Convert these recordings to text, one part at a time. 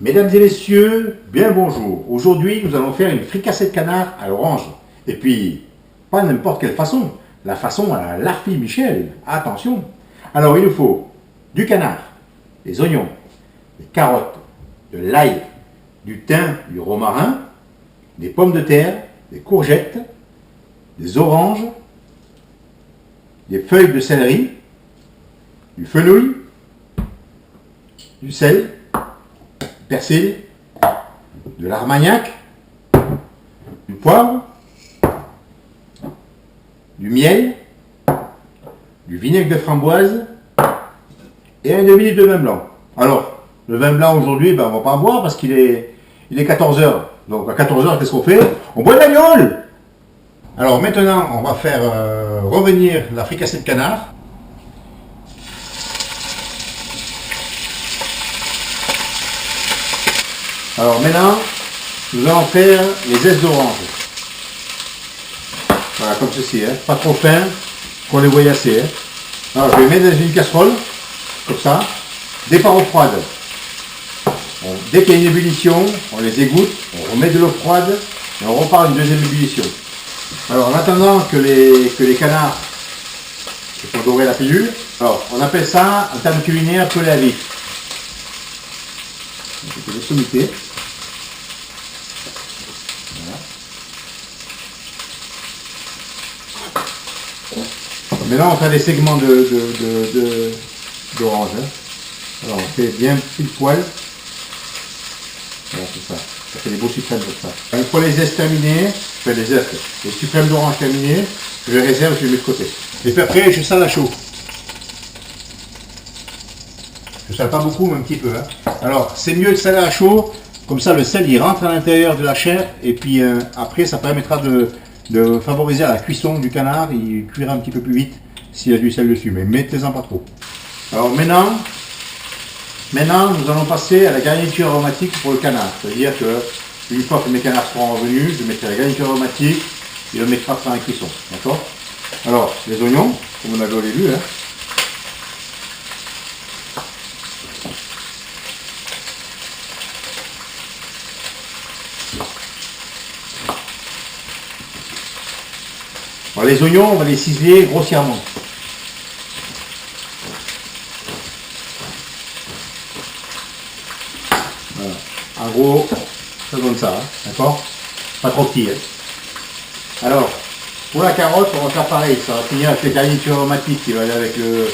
Mesdames et messieurs, bien bonjour. Aujourd'hui, nous allons faire une fricassée de canard à l'orange. Et puis, pas n'importe quelle façon. La façon à la Larfy Michel. Attention. Alors, il nous faut du canard, des oignons, des carottes, de l'ail, du thym, du romarin, des pommes de terre, des courgettes, des oranges, des feuilles de céleri, du fenouil, du sel, persil, de l'armagnac, du poivre, du miel, du vinaigre de framboise et un demi-litre de vin blanc. Alors, le vin blanc aujourd'hui, on ne va pas en boire parce qu'il est 14h. Donc à 14h, qu'est-ce qu'on fait? On boit de l'agnole. Alors maintenant, on va faire revenir la fricassée de canard. Alors maintenant, nous allons faire les zestes d'orange. Voilà, comme ceci, hein. Pas trop fin, qu'on les voie assez. Hein. Alors je vais mettre dans une casserole, comme ça, des par eau froide. Dès qu'il y a une ébullition, on les égoutte, on remet de l'eau froide et on repart une deuxième ébullition. Alors en attendant que les canards se font dorer la pilule, alors on appelle ça en termes culinaires pelé à vif. Donc, les sommités. Voilà. Maintenant on fait des segments d'orange. Hein. Alors on fait bien pile poil. Voilà, c'est ça. Ça fait des beaux suprêmes comme ça. Une fois les zestes terminés, je fais les zestes, les suprêmes d'orange terminés, je les réserve, je les mets de côté. Et puis après, je sale à chaud. Je sale pas beaucoup, mais un petit peu. Hein. Alors, c'est mieux de saler à chaud, comme ça le sel il rentre à l'intérieur de la chair, et puis après, ça permettra de favoriser la cuisson du canard, il cuira un petit peu plus vite s'il y a du sel dessus, mais mettez-en pas trop. Alors maintenant, nous allons passer à la garniture aromatique pour le canard. C'est-à-dire que une fois que mes canards seront revenus, je mettrai la garniture aromatique et on mettra ça en cuisson. D'accord? Alors, les oignons, comme on avait au début. Hein. Alors, les oignons, on va les ciseler grossièrement. Voilà. En gros, ça donne ça, hein, d'accord? Pas trop petit. Hein. Alors, pour la carotte, on va faire pareil. Ça va finir avec les garnitures aromatiques qui va aller avec le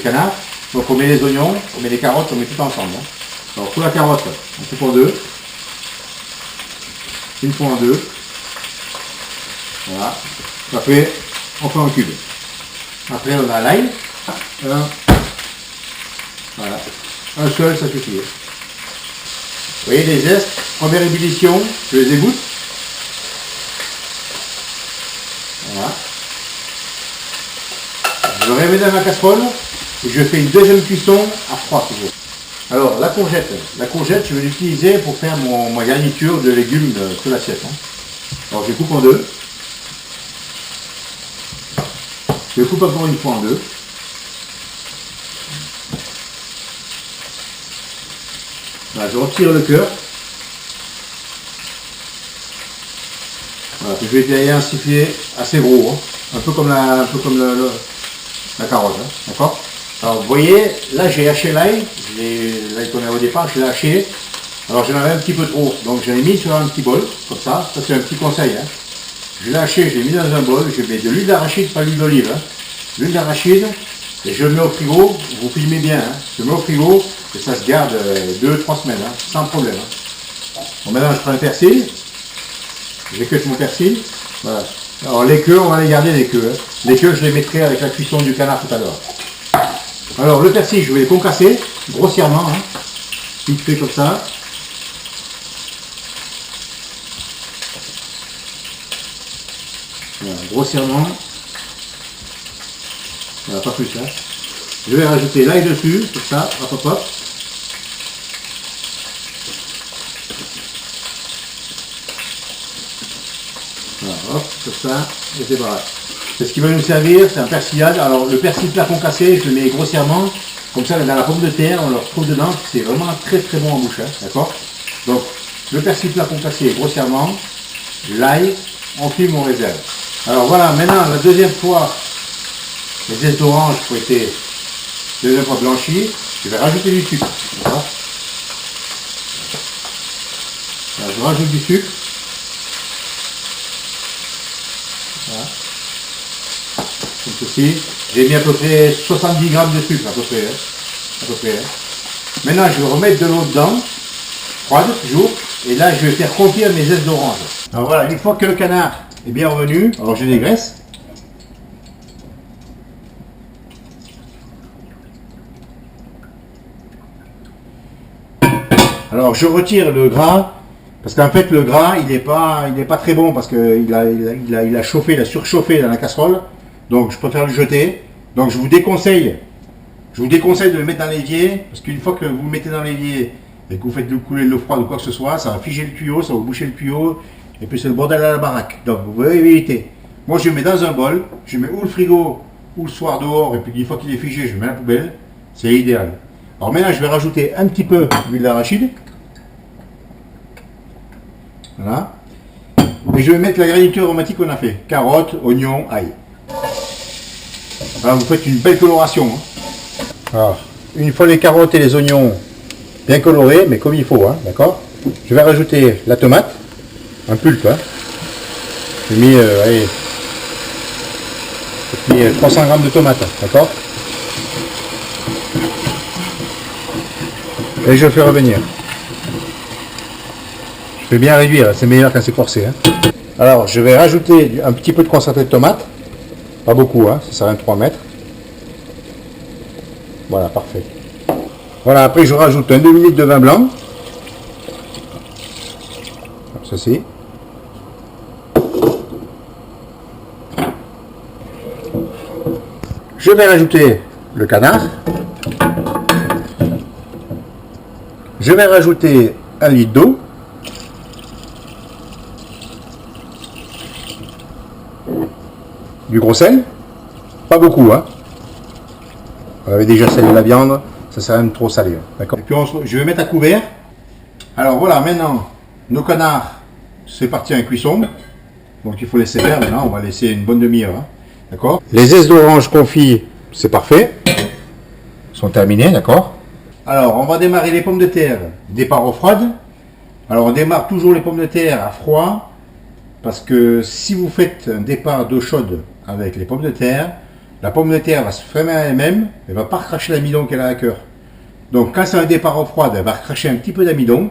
canard. Donc on met les oignons, on met les carottes, on met tout ensemble. Hein. Alors pour la carotte, on coupe en deux. Une fois en deux. Voilà. Après, on fait en cube. Après, on a l'ail. Voilà. Un seul, ça suffit. Vous voyez les zestes, première ébullition, je les égoutte. Voilà. Je le remets dans ma casserole et je fais une deuxième cuisson à froid toujours. Alors la courgette je vais l'utiliser pour faire ma garniture de légumes sur l'assiette. Hein. Alors je coupe en deux. Je coupe encore une fois en deux. Voilà, je retire le cœur. Voilà, je vais derrière siffler assez gros, hein. un peu comme la carotte, hein. D'accord? Alors vous voyez, là j'ai haché l'ail, l'ail qu'on avait au départ, je l'ai haché. Alors j'en avais un petit peu trop, donc je l'ai mis sur un petit bol, comme ça c'est un petit conseil. Hein. Je l'ai haché, je l'ai mis dans un bol, je mets de l'huile d'arachide, pas l'huile d'olive. Hein. L'huile d'arachide, et je le mets au frigo, vous filmez bien, hein. Je le mets au frigo, et ça se garde 2-3 semaines, hein, sans problème. Hein. Bon, maintenant je prends le persil, j'écoute mon persil, voilà. Alors les queues, on va les garder les queues. Hein. Les queues, je les mettrai avec la cuisson du canard tout à l'heure. Alors le persil, je vais les concasser, grossièrement, hein. Vite fait comme ça. Voilà, grossièrement. Voilà, pas plus là. Hein. Je vais rajouter l'ail dessus, comme ça, hop hop hop. Voilà, hop, comme ça, je débarrasse. Ce qui va nous servir, c'est un persillade. Alors le persil plat concassé, je le mets grossièrement. Comme ça, dans la pomme de terre, on le retrouve dedans, c'est vraiment très très bon en bouche, hein, d'accord? Donc, le persil plat concassé grossièrement, l'ail, on fume, on réserve. Alors voilà, maintenant, la deuxième fois, les zestes d'orange qui ont été deuxième fois blanchis, je vais rajouter du sucre, d'accord? Alors, je rajoute du sucre. Voilà. Comme ceci. J'ai mis à peu près 70 grammes de sucre, à peu près. Hein. Maintenant, je vais remettre de l'eau dedans, froide toujours, et là, je vais faire confire mes zestes d'orange. Alors voilà, une fois que le canard est bien revenu, alors je dégraisse. Alors je retire le gras, parce qu'en fait le gras il n'est pas très bon, parce qu'il a chauffé, il a surchauffé dans la casserole, donc je préfère le jeter. Donc je vous déconseille de le mettre dans l'évier, parce qu'une fois que vous le mettez dans l'évier et que vous faites couler de l'eau froide ou quoi que ce soit, ça va figer le tuyau, ça va boucher le tuyau, et puis c'est le bordel à la baraque. Donc vous pouvez éviter. Moi je le mets dans un bol, je mets ou le frigo ou le soir dehors, et puis une fois qu'il est figé, je le mets à la poubelle, c'est idéal. Alors maintenant je vais rajouter un petit peu d'huile d'arachide. Voilà. Et je vais mettre la garniture aromatique qu'on a fait. Carottes, oignons, ail. Voilà, vous faites une belle coloration. Hein. Alors, une fois les carottes et les oignons bien colorés, mais comme il faut, hein, d'accord? Je vais rajouter la tomate, un pulpe. Hein. J'ai mis, allez, 300 g de tomates, d'accord? Et je fais revenir. Je vais bien réduire, c'est meilleur quand c'est corsé. Hein. Alors, je vais rajouter un petit peu de concentré de tomate. Pas beaucoup, hein, ça sert à 3 mètres. Voilà, parfait. Voilà, après je rajoute un demi-litre de vin blanc. Comme ceci. Je vais rajouter le canard. Je vais rajouter 1 litre d'eau. Du gros sel. Pas beaucoup, hein. On avait déjà salé la viande, ça sert à rien de trop salé. D'accord. Et puis je vais mettre à couvert. Alors voilà, maintenant, nos canards, c'est parti en cuisson. Donc il faut laisser faire maintenant, on va laisser une bonne demi-heure. Hein. D'accord. Les zestes d'orange confits, c'est parfait. Ils sont terminés, d'accord. Alors on va démarrer les pommes de terre, départ eau froide. Alors on démarre toujours les pommes de terre à froid, parce que si vous faites un départ d'eau chaude avec les pommes de terre, la pomme de terre va se fermer à elle-même, elle ne va pas recracher l'amidon qu'elle a à cœur. Donc quand c'est un départ eau froide, elle va recracher un petit peu d'amidon,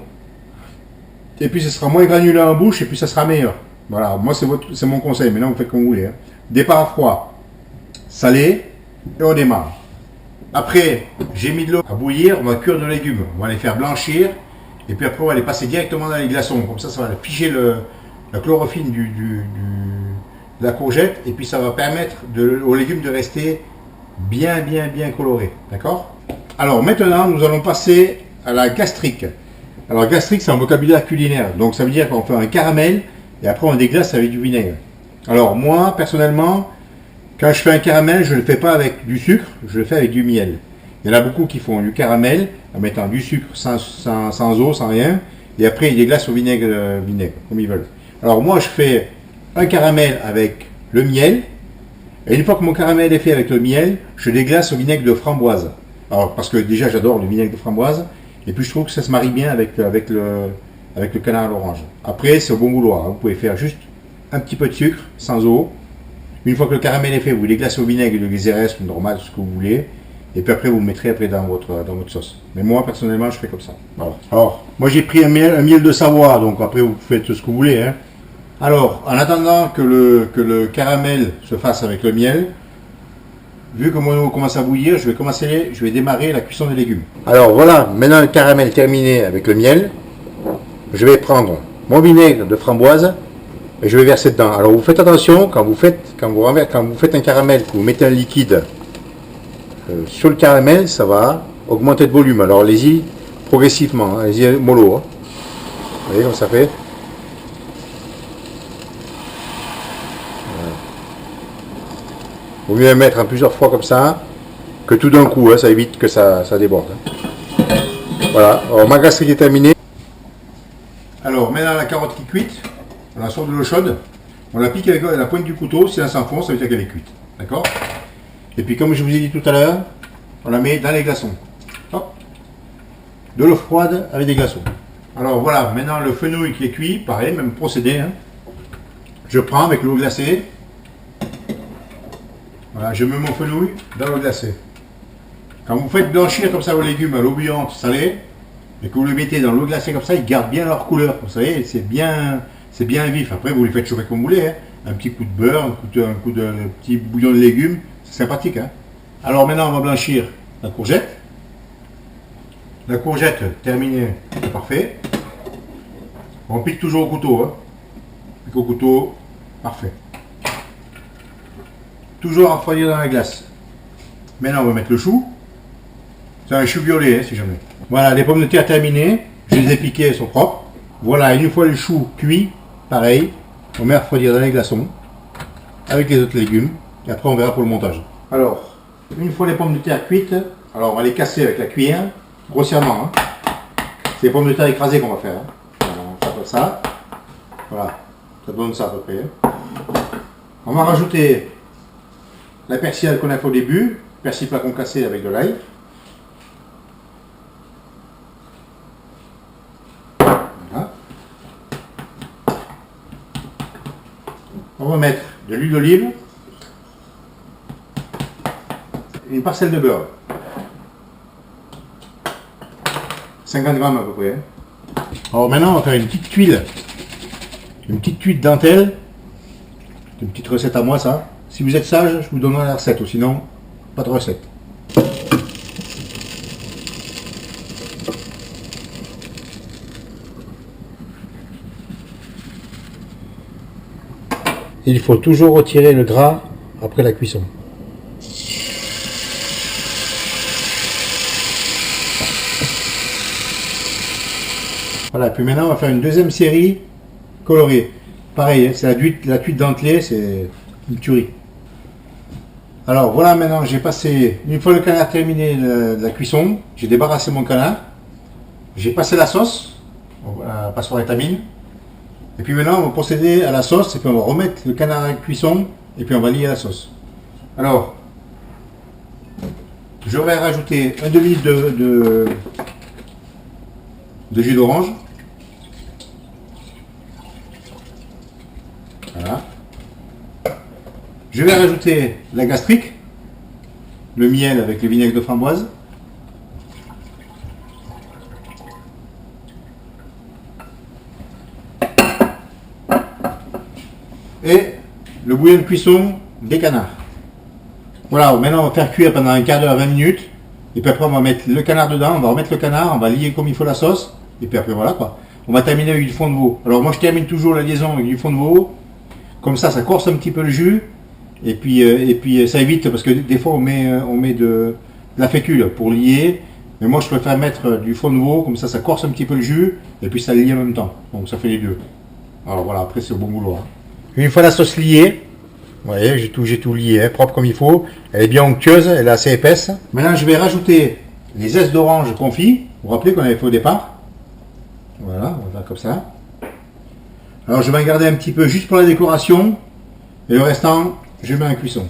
et puis ce sera moins granuleux en bouche, et puis ça sera meilleur. Voilà, moi c'est mon conseil, maintenant vous faites comme vous voulez. Hein. Départ à froid, salé, et on démarre. Après, j'ai mis de l'eau à bouillir, on va cuire nos légumes, on va les faire blanchir, et puis après on va les passer directement dans les glaçons, comme ça va figer la chlorophylle de la courgette, et puis ça va permettre aux légumes de rester bien colorés, d'accord? Alors maintenant nous allons passer à la gastrique. Alors gastrique c'est un vocabulaire culinaire, donc ça veut dire qu'on fait un caramel et après on déglace avec du vinaigre. Alors moi personnellement, quand je fais un caramel, je ne le fais pas avec du sucre, je le fais avec du miel. Il y en a beaucoup qui font du caramel en mettant du sucre sans eau, sans rien, et après ils déglacent au vinaigre, comme ils veulent. Alors moi je fais un caramel avec le miel, et une fois que mon caramel est fait avec le miel, je déglace au vinaigre de framboise. Alors parce que déjà j'adore le vinaigre de framboise, et puis je trouve que ça se marie bien avec le canard à l'orange. Après c'est au bon vouloir, hein. Vous pouvez faire juste un petit peu de sucre, sans eau. Une fois que le caramel est fait, vous déglacez au vinaigre de xérès, normal, ce que vous voulez, et puis après vous le mettrez après dans votre sauce. Mais moi personnellement je fais comme ça. Voilà. Alors, moi j'ai pris un miel de Savoie, donc après vous faites ce que vous voulez. Hein. Alors, en attendant que le caramel se fasse avec le miel, vu que mon eau commence à bouillir, je vais démarrer la cuisson des légumes. Alors voilà, maintenant le caramel terminé avec le miel, je vais prendre mon vinaigre de framboise et je vais verser dedans. Alors vous faites attention, quand vous faites un caramel, que vous mettez un liquide sur le caramel, ça va augmenter de volume. Alors allez-y progressivement, hein, allez-y mollo. Hein. Vous voyez comme ça fait. Vous mieux le mettre en plusieurs fois comme ça. que tout d'un coup, hein, ça évite que ça déborde. Hein. Voilà, alors ma gastrique est terminée. Alors maintenant la carotte qui est cuite, on la sort de l'eau chaude, on la pique avec la pointe du couteau, si elle s'enfonce, ça veut dire qu'elle est cuite. D'accord? Et puis comme je vous ai dit tout à l'heure, on la met dans les glaçons. Hop. De l'eau froide avec des glaçons. Alors voilà, maintenant le fenouil qui est cuit, pareil, même procédé. Hein. Je prends avec l'eau glacée. Voilà, je mets mon fenouil dans l'eau glacée. Quand vous faites blanchir comme ça vos légumes à l'eau bouillante salée, et que vous les mettez dans l'eau glacée comme ça, ils gardent bien leur couleur. Vous savez, c'est bien vif. Après, vous les faites chauffer comme vous voulez. Hein. Un petit coup de beurre, un coup de petit bouillon de légumes, c'est sympathique. Hein. Alors maintenant, on va blanchir la courgette. La courgette terminée, c'est parfait. On pique toujours au couteau. Hein. Pique au couteau, parfait. Toujours à refroidir dans la glace. Maintenant, on va mettre le chou. C'est un chou violet, hein, si jamais. Voilà, les pommes de terre terminées. Je les ai piquées, elles sont propres. Voilà, une fois le chou cuit, pareil, on met à refroidir dans les glaçons, avec les autres légumes, et après on verra pour le montage. Alors, une fois les pommes de terre cuites, alors on va les casser avec la cuillère, grossièrement. Hein. C'est les pommes de terre écrasées qu'on va faire. Hein. Voilà, on fait comme ça. Voilà, ça donne ça à peu près. On va rajouter la persillade qu'on a fait au début, persil plat concassé avec de l'ail. Voilà. On va mettre de l'huile d'olive, une parcelle de beurre, 50 grammes à peu près. Alors maintenant on va faire une petite tuile dentelle, une petite recette à moi ça. Si vous êtes sage, je vous donnerai la recette, ou sinon, pas de recette. Il faut toujours retirer le gras après la cuisson. Voilà, puis maintenant on va faire une deuxième série colorée. Pareil, c'est la tuile dentelée, c'est une tuerie. Alors voilà, maintenant j'ai passé, une fois le canard terminé la cuisson, j'ai débarrassé mon canard, j'ai passé la sauce, la passoire étamine, et puis maintenant on va procéder à la sauce, et puis on va remettre le canard à la cuisson, et puis on va lier la sauce. Alors, je vais rajouter un demi-litre de jus d'orange. Voilà. Je vais rajouter la gastrique, le miel avec le vinaigre de framboise. Et le bouillon de cuisson des canards. Voilà, maintenant on va faire cuire pendant un quart d'heure, 20 minutes. Et puis après on va mettre le canard dedans, on va remettre le canard, on va lier comme il faut la sauce. Et puis après voilà quoi. On va terminer avec du fond de veau. Alors moi je termine toujours la liaison avec du fond de veau. Comme ça corse un petit peu le jus. Et puis ça évite, parce que des fois on met de la fécule pour lier. Mais moi je préfère mettre du fond de veau, comme ça corse un petit peu le jus. Et puis ça lie en même temps. Donc ça fait les deux. Alors voilà, après c'est au bon boulot. Hein. Une fois la sauce liée, vous voyez, j'ai tout lié, hein, propre comme il faut. Elle est bien onctueuse, elle est assez épaisse. Maintenant je vais rajouter les zestes d'orange confits. Vous vous rappelez qu'on avait fait au départ. Voilà, on va faire comme ça. Alors je vais en garder un petit peu juste pour la décoration. Et le restant, je mets en cuisson.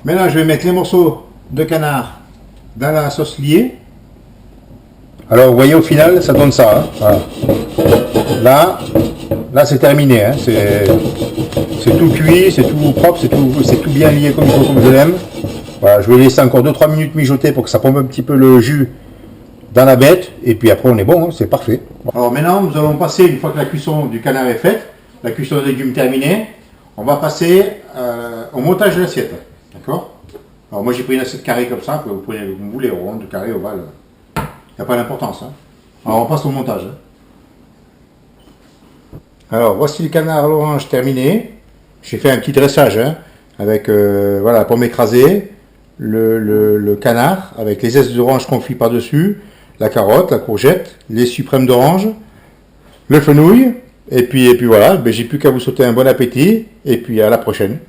Maintenant je vais mettre les morceaux de canard dans la sauce liée. Alors vous voyez au final ça donne ça. Hein. Voilà. Là c'est terminé. Hein. C'est tout cuit, c'est tout propre, c'est tout bien lié comme il faut, comme je l'aime. Voilà, je vais laisser encore 2-3 minutes mijoter pour que ça pompe un petit peu le jus dans la bête. Et puis après on est bon, hein, c'est parfait. Alors maintenant nous allons passer, une fois que la cuisson du canard est faite, la cuisson des légumes terminée, on va passer au montage de l'assiette. D'accord? Alors moi j'ai pris une assiette carrée comme ça, que vous prenez comme vous voulez, ronde, carré, ovale. Il n'y a pas d'importance. Hein. Alors on passe au montage. Hein. Alors voici le canard à l'orange terminé. J'ai fait un petit dressage hein, avec voilà, la pomme écrasée, le canard avec les zestes d'orange confits par-dessus, la carotte, la courgette, les suprêmes d'orange, le fenouil, et puis voilà, ben, j'ai plus qu'à vous souhaiter un bon appétit, et puis à la prochaine.